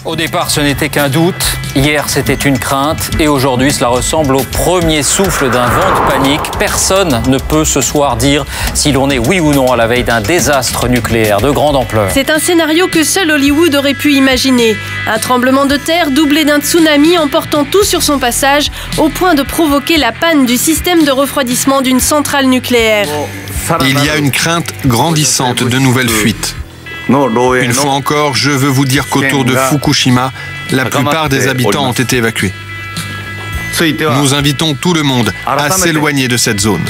Au départ, ce n'était qu'un doute. Hier, c'était une crainte. Et aujourd'hui, cela ressemble au premier souffle d'un vent de panique. Personne ne peut ce soir dire si l'on est oui ou non à la veille d'un désastre nucléaire de grande ampleur. C'est un scénario que seul Hollywood aurait pu imaginer. Un tremblement de terre doublé d'un tsunami emportant tout sur son passage, au point de provoquer la panne du système de refroidissement d'une centrale nucléaire. Il y a une crainte grandissante de nouvelles fuites. Une fois encore, je veux vous dire qu'autour de Fukushima, la plupart des habitants ont été évacués. Nous invitons tout le monde à s'éloigner de cette zone.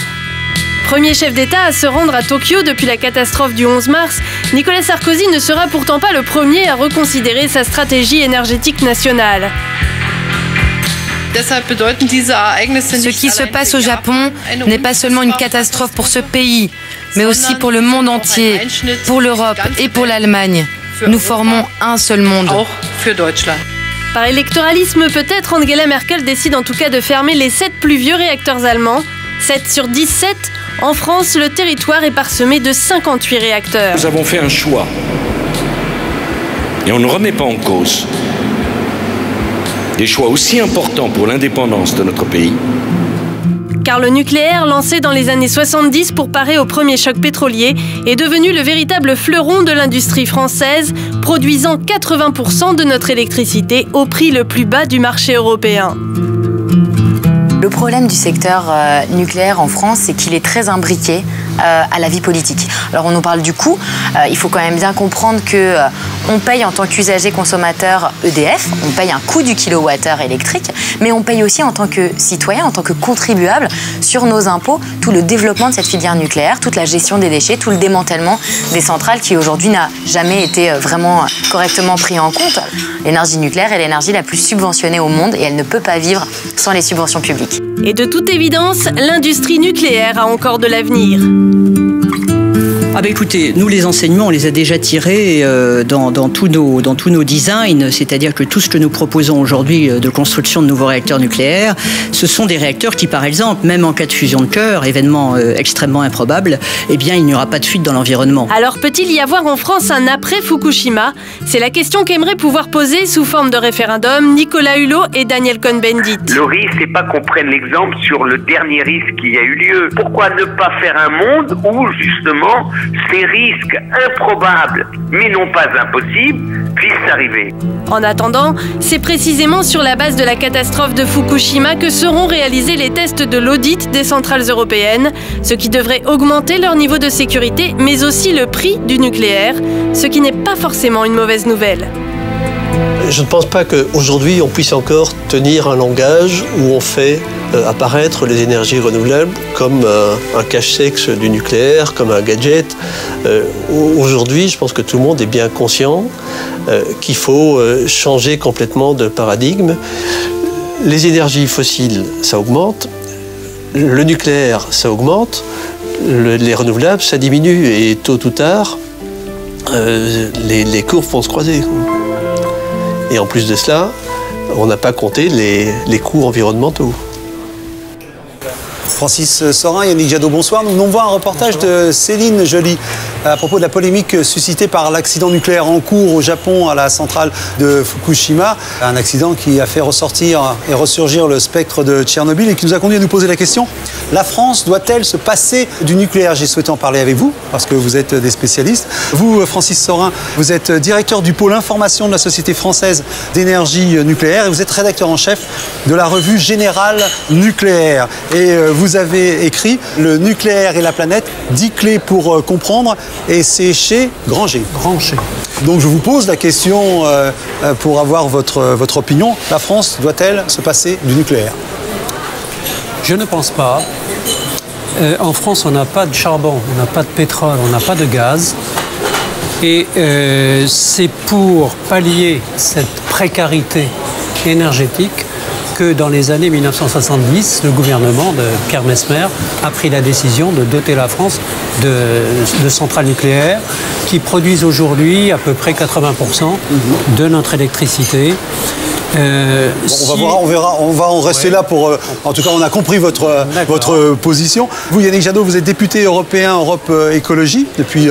Premier chef d'État à se rendre à Tokyo depuis la catastrophe du 11 mars, Nicolas Sarkozy ne sera pourtant pas le premier à reconsidérer sa stratégie énergétique nationale. Ce qui se passe au Japon n'est pas seulement une catastrophe pour ce pays, mais aussi pour le monde entier, pour l'Europe et pour l'Allemagne. Nous formons un seul monde. Par électoralisme peut-être, Angela Merkel décide en tout cas de fermer les 7 plus vieux réacteurs allemands. 7 sur 17, en France, le territoire est parsemé de 58 réacteurs. Nous avons fait un choix, et on ne remet pas en cause des choix aussi importants pour l'indépendance de notre pays. Car le nucléaire, lancé dans les années 70 pour parer au premier choc pétrolier, est devenu le véritable fleuron de l'industrie française, produisant 80% de notre électricité au prix le plus bas du marché européen. Le problème du secteur nucléaire en France, c'est qu'il est très imbriqué à la vie politique. Alors on nous parle du coût, il faut quand même bien comprendre que on paye en tant qu'usager consommateur EDF, on paye un coût du kilowattheure électrique, mais on paye aussi en tant que citoyen, en tant que contribuable sur nos impôts, tout le développement de cette filière nucléaire, toute la gestion des déchets, tout le démantèlement des centrales qui aujourd'hui n'a jamais été vraiment correctement pris en compte. L'énergie nucléaire est l'énergie la plus subventionnée au monde et elle ne peut pas vivre sans les subventions publiques. Et de toute évidence, l'industrie nucléaire a encore de l'avenir. Ah ben écoutez, nous les enseignements, on les a déjà tirés dans tous nos designs, c'est-à-dire que tout ce que nous proposons aujourd'hui de construction de nouveaux réacteurs nucléaires, ce sont des réacteurs qui, par exemple, même en cas de fusion de cœur, événement extrêmement improbable, eh bien il n'y aura pas de fuite dans l'environnement. Alors peut-il y avoir en France un après Fukushima? C'est la question qu'aimeraient pouvoir poser sous forme de référendum Nicolas Hulot et Daniel Cohn-Bendit. Le risque, c'est pas qu'on prenne l'exemple sur le dernier risque qui a eu lieu. Pourquoi ne pas faire un monde où, justement, ces risques improbables, mais non pas impossibles, puissent arriver. En attendant, c'est précisément sur la base de la catastrophe de Fukushima que seront réalisés les tests de l'audit des centrales européennes, ce qui devrait augmenter leur niveau de sécurité, mais aussi le prix du nucléaire, ce qui n'est pas forcément une mauvaise nouvelle. Je ne pense pas qu'aujourd'hui on puisse encore tenir un langage où on fait apparaître les énergies renouvelables comme un cache-sexe du nucléaire, comme un gadget. Aujourd'hui, je pense que tout le monde est bien conscient qu'il faut changer complètement de paradigme. Les énergies fossiles, ça augmente. Le nucléaire, ça augmente. Les renouvelables, ça diminue. Et tôt ou tard, les courbes vont se croiser. Et en plus de cela, on n'a pas compté les coûts environnementaux. Francis Sorin, Yannick Jadot, bonsoir. Nous venons voir un reportage de Céline Joly à propos de la polémique suscitée par l'accident nucléaire en cours au Japon à la centrale de Fukushima. Un accident qui a fait ressortir et ressurgir le spectre de Tchernobyl et qui nous a conduit à nous poser la question: la France doit-elle se passer du nucléaire? J'ai souhaité en parler avec vous parce que vous êtes des spécialistes. Vous, Francis Sorin, vous êtes directeur du pôle information de la Société française d'énergie nucléaire et vous êtes rédacteur en chef de la revue Générale nucléaire. Et vous avez écrit « Le nucléaire et la planète, 10 clés pour comprendre » et c'est chez Granger. Donc je vous pose la question pour avoir votre opinion. La France doit-elle se passer du nucléaire? Je ne pense pas. En France, on n'a pas de charbon, on n'a pas de pétrole, on n'a pas de gaz. Et c'est pour pallier cette précarité énergétique que dans les années 1970, le gouvernement de Pierre Messmer a pris la décision de doter la France de centrales nucléaires qui produisent aujourd'hui à peu près 80% de notre électricité On va en rester là pour... en tout cas, on a compris votre position. Vous, Yannick Jadot, vous êtes député européen Europe Écologie depuis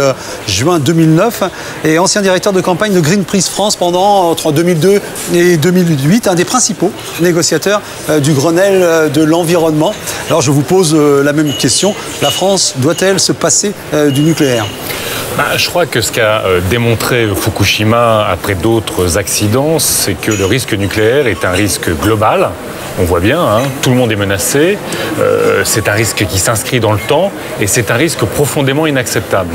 juin 2009 et ancien directeur de campagne de Greenpeace France entre 2002 et 2008, un des principaux négociateurs du Grenelle de l'environnement. Alors, je vous pose la même question. La France doit-elle se passer du nucléaire ? Je crois que ce qu'a démontré Fukushima après d'autres accidents, c'est que le risque nucléaire est un risque global. On voit bien, tout le monde est menacé. C'est un risque qui s'inscrit dans le temps et c'est un risque profondément inacceptable.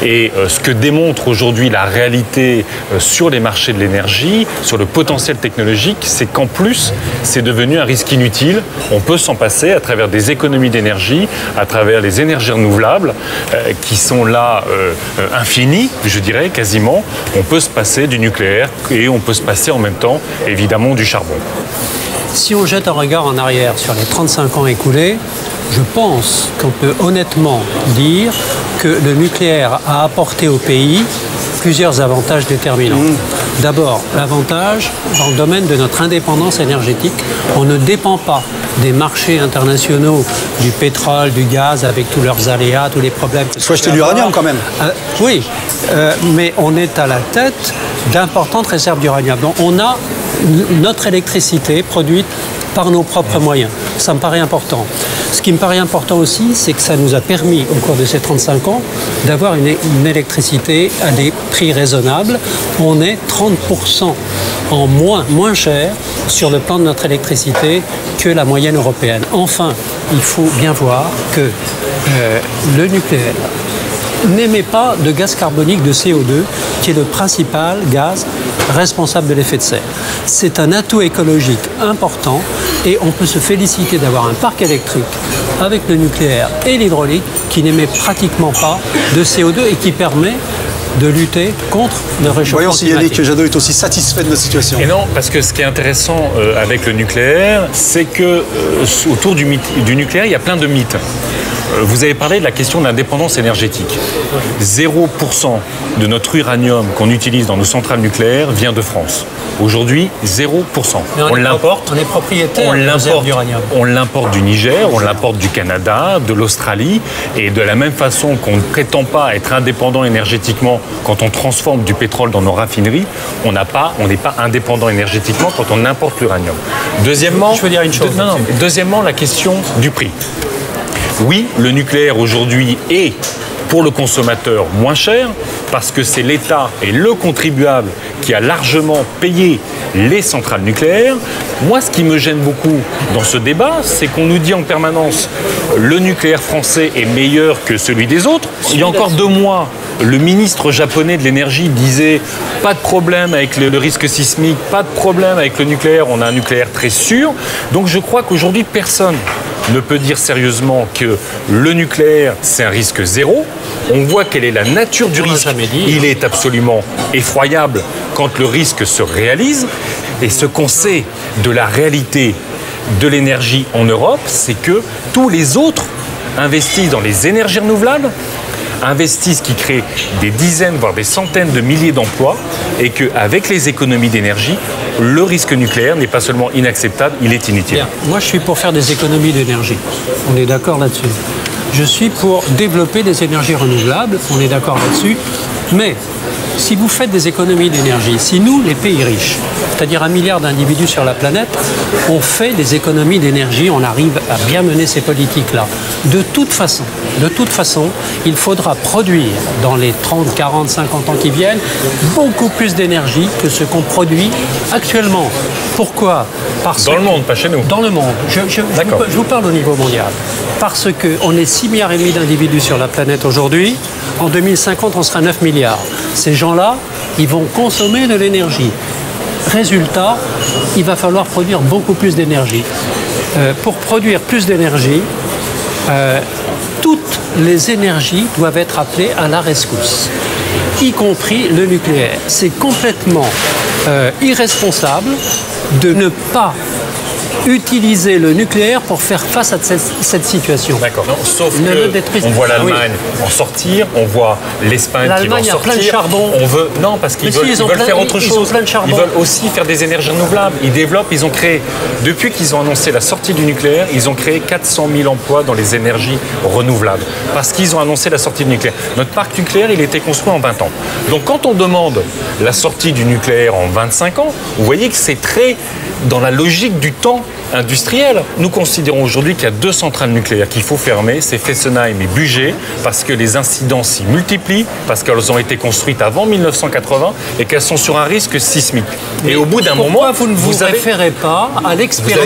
Et ce que démontre aujourd'hui la réalité sur les marchés de l'énergie, sur le potentiel technologique, c'est qu'en plus, c'est devenu un risque inutile. On peut s'en passer à travers des économies d'énergie, à travers les énergies renouvelables qui sont là infinies, je dirais, quasiment. On peut se passer du nucléaire et on peut se passer en même temps, évidemment, du charbon. Si on jette un regard en arrière sur les 35 ans écoulés, je pense qu'on peut honnêtement dire que le nucléaire a apporté au pays plusieurs avantages déterminants. D'abord, l'avantage dans le domaine de notre indépendance énergétique. On ne dépend pas des marchés internationaux du pétrole, du gaz, avec tous leurs aléas, tous les problèmes. Il faut acheter de l'uranium quand même. Oui, mais on est à la tête d'importantes réserves d'uranium. Donc on a notre électricité produite par nos propres moyens. Ça me paraît important. Ce qui me paraît important aussi, c'est que ça nous a permis, au cours de ces 35 ans, d'avoir une électricité à des prix raisonnables. On est 30% en moins cher sur le plan de notre électricité que la moyenne européenne. Enfin, il faut bien voir que le nucléaire n'émet pas de gaz carbonique, de CO2, qui est le principal gaz responsable de l'effet de serre. C'est un atout écologique important et on peut se féliciter d'avoir un parc électrique avec le nucléaire et l'hydraulique qui n'émet pratiquement pas de CO2 et qui permet de lutter contre le réchauffement climatique. Voyons si Yannick Jadot est aussi satisfait de la situation. Et non, parce que ce qui est intéressant avec le nucléaire, c'est que autour du nucléaire, il y a plein de mythes. Vous avez parlé de la question de l'indépendance énergétique. 0% de notre uranium qu'on utilise dans nos centrales nucléaires vient de France. Aujourd'hui, 0%. On l'importe. On est propriétaire d'uranium. On l'importe du Niger, on l'importe du Canada, de l'Australie. Et de la même façon qu'on ne prétend pas être indépendant énergétiquement quand on transforme du pétrole dans nos raffineries, on n'est pas indépendant énergétiquement quand on importe l'uranium. Deuxièmement, je veux dire une chose. Deuxièmement, la question du prix. Oui, le nucléaire aujourd'hui est pour le consommateur moins cher parce que c'est l'État et le contribuable qui a largement payé les centrales nucléaires. Moi, ce qui me gêne beaucoup dans ce débat, c'est qu'on nous dit en permanence le nucléaire français est meilleur que celui des autres. Il y a encore 2 mois, le ministre japonais de l'énergie disait pas de problème avec le risque sismique, pas de problème avec le nucléaire, on a un nucléaire très sûr. Donc je crois qu'aujourd'hui, personne ne peut dire sérieusement que le nucléaire, c'est un risque zéro. On voit quelle est la nature du risque. Il est absolument effroyable quand le risque se réalise. Et ce qu'on sait de la réalité de l'énergie en Europe, c'est que tous les autres investissent dans les énergies renouvelables, investissent, qui créent des dizaines, voire des centaines de milliers d'emplois, et qu'avec les économies d'énergie, le risque nucléaire n'est pas seulement inacceptable, il est inutile. Bien. Moi, je suis pour faire des économies d'énergie. On est d'accord là-dessus. Je suis pour développer des énergies renouvelables. On est d'accord là-dessus. Mais si vous faites des économies d'énergie, si nous, les pays riches, c'est-à-dire 1 milliard d'individus sur la planète, on fait des économies d'énergie, on arrive à bien mener ces politiques-là. De toute façon, il faudra produire dans les 30, 40, 50 ans qui viennent beaucoup plus d'énergie que ce qu'on produit actuellement. Pourquoi ? Dans le monde, pas chez nous. Dans le monde. Je vous parle au niveau mondial. Parce qu'on est 6,5 milliards d'individus sur la planète aujourd'hui. En 2050, on sera 9 milliards. Ces gens-là, ils vont consommer de l'énergie. Résultat, il va falloir produire beaucoup plus d'énergie. Pour produire plus d'énergie, toutes les énergies doivent être appelées à la rescousse, y compris le nucléaire. C'est complètement irresponsable de ne pas utiliser le nucléaire pour faire face à cette situation. D'accord. Sauf que on voit l'Allemagne en sortir, on voit l'Espagne qui va en sortir. Plein de charbon. On veut non parce qu'ils veulent faire autre chose. Ils veulent aussi faire des énergies renouvelables. Ils développent. Ils ont créé depuis qu'ils ont annoncé la sortie du nucléaire, ils ont créé 400 000 emplois dans les énergies renouvelables parce qu'ils ont annoncé la sortie du nucléaire. Notre parc nucléaire, il a été construit en 20 ans. Donc quand on demande la sortie du nucléaire en 25 ans, vous voyez que c'est très dans la logique du temps industriel. Nous considérons aujourd'hui qu'il y a 2 centrales nucléaires qu'il faut fermer, c'est Fessenheim et Bugey, parce que les incidents s'y multiplient, parce qu'elles ont été construites avant 1980 et qu'elles sont sur un risque sismique. Et au bout d'un moment, pourquoi vous ne vous référez pas à l'expérience?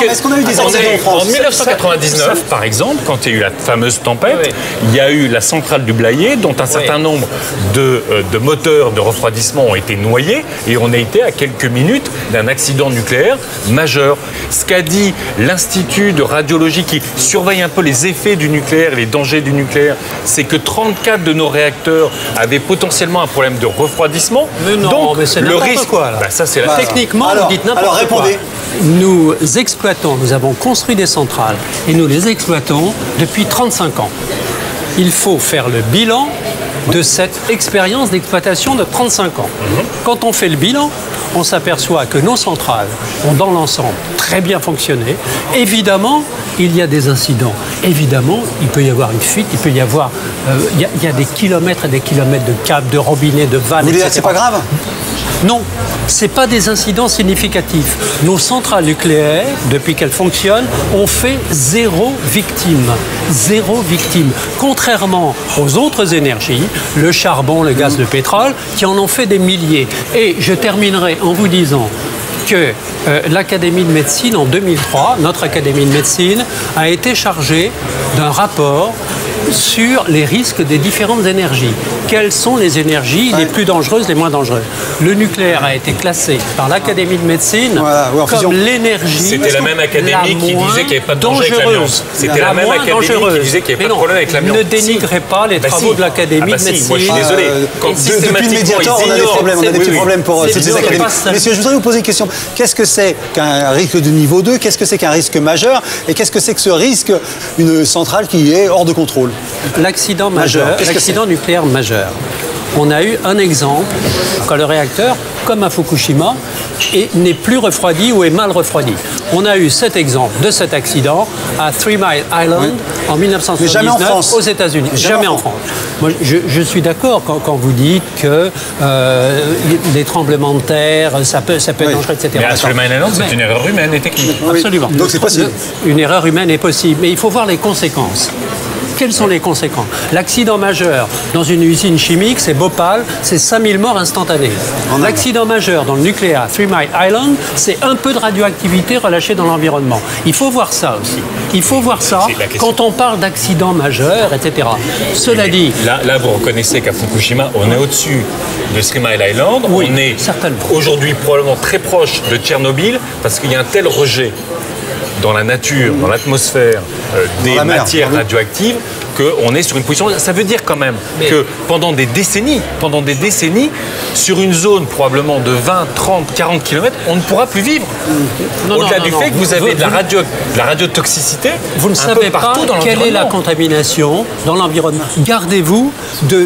Est-ce qu'on a eu des accidents en France? En 1999, par exemple, quand il y a eu la fameuse tempête, il y a eu la centrale du Blayais, dont un certain nombre de moteurs de refroidissement ont été noyés, et on a été à quelques minutes d'un accident nucléaire majeur. Ce qu'a dit l'Institut de radiologie qui surveille un peu les effets du nucléaire et les dangers du nucléaire, c'est que 34 de nos réacteurs avaient potentiellement un problème de refroidissement. Mais non, donc mais c'est le risque quoi là. Ça c'est la techniquement vous dites n'importe quoi. Nous exploitons, nous avons construit des centrales et nous les exploitons depuis 35 ans. Il faut faire le bilan de cette expérience d'exploitation de 35 ans. Quand on fait le bilan, on s'aperçoit que nos centrales ont dans l'ensemble très bien fonctionné. Évidemment, il y a des incidents. Évidemment, il peut y avoir une fuite, il peut y avoir... il y a des kilomètres et des kilomètres de câbles, de robinets, de vannes, etc. Vous voulez dire que c'est pas grave? Non, ce n'est pas des incidents significatifs. Nos centrales nucléaires, depuis qu'elles fonctionnent, ont fait 0 victime. 0 victime. Contrairement aux autres énergies, le charbon, le gaz, le pétrole, qui en ont fait des milliers. Et je terminerai en vous disant que l'Académie de médecine, en 2003, notre Académie de médecine, a été chargée d'un rapport sur les risques des différentes énergies. Quelles sont les énergies les plus dangereuses, les moins dangereuses? Le nucléaire a été classé par l'Académie de médecine comme l'énergie. C'était la même académie qui disait qu'il n'y avait pas de danger avec l'amiante. C'était la même académie qui disait qu'il n'y avait pas de problème avec l'amiante. Ne dénigrez pas les travaux de l'Académie de médecine. Moi, je suis désolé. Depuis le Mediator, on a des problèmes pour toutes ces académies. Messieurs, je voudrais vous poser une question. Qu'est-ce que c'est qu'un risque de niveau 2? Qu'est-ce que c'est qu'un risque majeur? Et qu'est-ce que c'est que ce risque, une centrale qui est hors de contrôle? L'accident majeur, l'accident nucléaire majeur. On a eu un exemple quand le réacteur, comme à Fukushima, n'est plus refroidi ou est mal refroidi. On a eu cet exemple de cet accident à 3 Mile Island en 1979 aux États-Unis. Jamais en France. Moi, je suis d'accord quand vous dites que les tremblements de terre, ça peut être dangereux, etc. Mais à 3 Mile Island, c'est une erreur humaine et technique. Absolument. Donc c'est possible. Une erreur humaine est possible, mais il faut voir les conséquences. Quelles sont les conséquences? L'accident majeur dans une usine chimique, c'est Bhopal, c'est 5000 morts instantanés. L'accident majeur dans le nucléaire à 3 Mile Island, c'est un peu de radioactivité relâchée dans l'environnement. Il faut voir ça aussi. Il faut voir ça quand on parle d'accident majeur, etc. Cela dit... Là, vous reconnaissez qu'à Fukushima, on est au-dessus de 3 Mile Island. Oui, on est aujourd'hui probablement très proche de Tchernobyl parce qu'il y a un tel rejet dans la nature, dans l'atmosphère, des matières radioactives, qu'on est sur une position... Ça veut dire quand même que pendant des décennies, sur une zone probablement de 20, 30, 40 km, on ne pourra plus vivre. Au-delà du fait que vous avez de la radiotoxicité vous ne savez pas quelle est la contamination dans l'environnement. Gardez-vous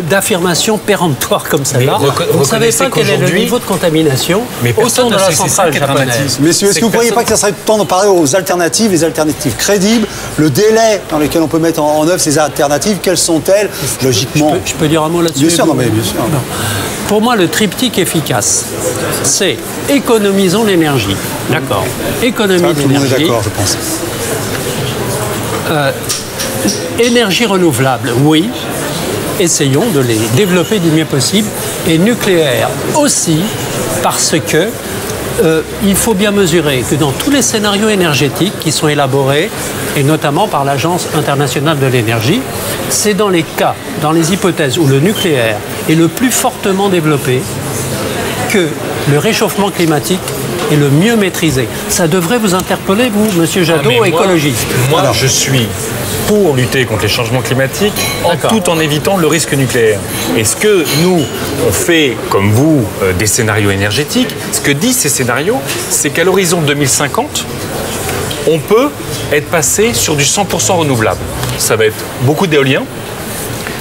d'affirmations péremptoires comme celle-là. Vous ne savez pas quel est le niveau de contamination au sein de la centrale japonaise. Messieurs, est-ce que vous ne croyez pas que ça serait temps de parler aux alternatives, les alternatives crédibles, le délai dans lequel on peut mettre en œuvre ces alternatives, quelles sont-elles, logiquement? Je peux dire un mot là-dessus? Bien sûr, non, mais bien sûr. Non. Pour moi, le triptyque efficace, c'est économisons l'énergie. D'accord. Économie de l'énergie. On est d'accord, je pense. Énergie renouvelable, oui. Essayons de les développer du mieux possible. Et nucléaire aussi, parce que il faut bien mesurer que dans tous les scénarios énergétiques qui sont élaborés, et notamment par l'Agence internationale de l'énergie, c'est dans les cas, dans les hypothèses où le nucléaire est le plus fortement développé que le réchauffement climatique est le mieux maîtrisé. Ça devrait vous interpeller, vous, Monsieur Jadot, écologiste. Moi, je suis pour lutter contre les changements climatiques, tout en évitant le risque nucléaire. Et ce que nous, on fait, comme vous, des scénarios énergétiques, ce que disent ces scénarios, c'est qu'à l'horizon 2050, on peut être passé sur du 100% renouvelable. Ça va être beaucoup d'éolien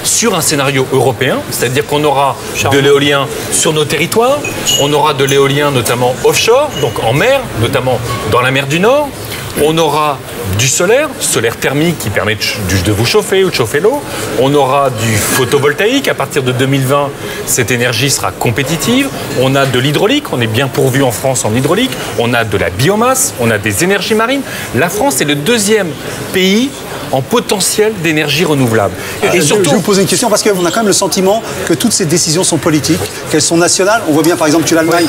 sur un scénario européen, c'est-à-dire qu'on aura de l'éolien sur nos territoires, on aura de l'éolien notamment offshore, donc en mer, notamment dans la mer du Nord. On aura du solaire thermique qui permet de vous chauffer ou de chauffer l'eau. On aura du photovoltaïque. À partir de 2020, cette énergie sera compétitive. On a de l'hydraulique. On est bien pourvu en France en hydraulique. On a de la biomasse. On a des énergies marines. La France est le deuxième pays en potentiel d'énergie renouvelable. Et surtout, je vais vous poser une question parce qu'on a quand même le sentiment que toutes ces décisions sont politiques, qu'elles sont nationales. On voit bien par exemple que l'Allemagne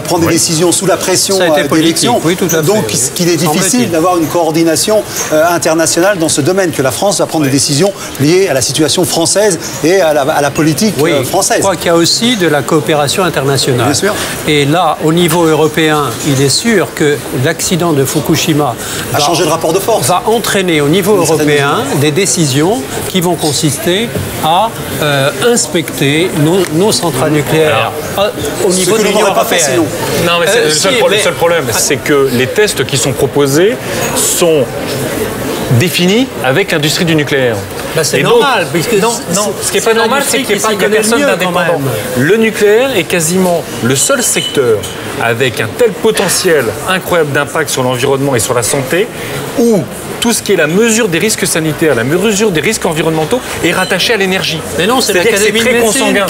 prend des décisions sous la pression d'élections. Oui, tout à fait. Donc qu'il est difficile d'avoir une coordination internationale dans ce domaine, que la France va prendre des décisions liées à la situation française et à la politique française. Je crois qu'il y a aussi de la coopération internationale. Bien sûr. Et là, au niveau européen, il est sûr que l'accident de Fukushima a changé le rapport de force. Va entraîner au niveau européen des décisions qui vont consister à inspecter nos centrales nucléaires au niveau de l'Union européenne. Non, mais le seul problème, c'est que les tests qui sont proposés sont définis avec l'industrie du nucléaire. Bah c'est normal. Non, ce qui n'est pas normal, c'est qu'il n'y a personne d'indépendant. Le nucléaire est quasiment le seul secteur avec un tel potentiel incroyable d'impact sur l'environnement et sur la santé où tout ce qui est la mesure des risques sanitaires, la mesure des risques environnementaux est rattaché à l'énergie. Mais non, c'est l'Académie de médecine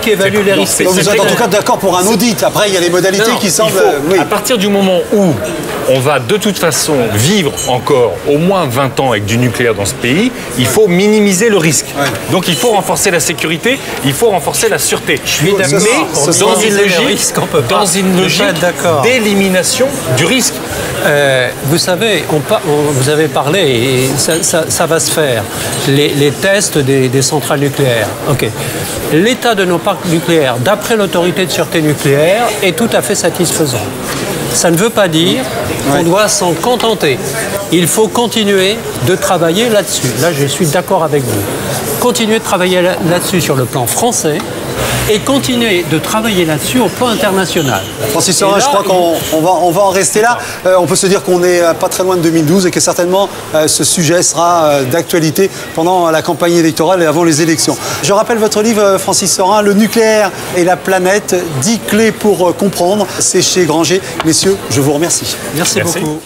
qui évalue les risques. Donc vous êtes en tout cas d'accord pour un audit. Après, il y a les modalités qui semblent... À partir du moment où on va de toute façon vivre encore au moins 20 ans avec du nucléaire dans ce pays, il faut minimiser le risque. Ouais. Donc il faut renforcer la sécurité, il faut renforcer la sûreté. Je suis d'accord. Mais dans une logique d'élimination du risque. Vous savez, vous avez parlé, et ça va se faire, les tests des centrales nucléaires. Okay. L'état de nos parcs nucléaires, d'après l'autorité de sûreté nucléaire, est tout à fait satisfaisant. Ça ne veut pas dire qu'on doit s'en contenter. Il faut continuer de travailler là-dessus. Là, je suis d'accord avec vous. Continuer de travailler là-dessus sur le plan français et continuer de travailler là-dessus au plan international. Francis Sorin, je crois qu'on va en rester là. On peut se dire qu'on n'est pas très loin de 2012 et que certainement ce sujet sera d'actualité pendant la campagne électorale et avant les élections. Je rappelle votre livre, Francis Sorin, Le nucléaire et la planète, 10 clés pour comprendre. C'est chez Granger. Messieurs, je vous remercie. Merci beaucoup.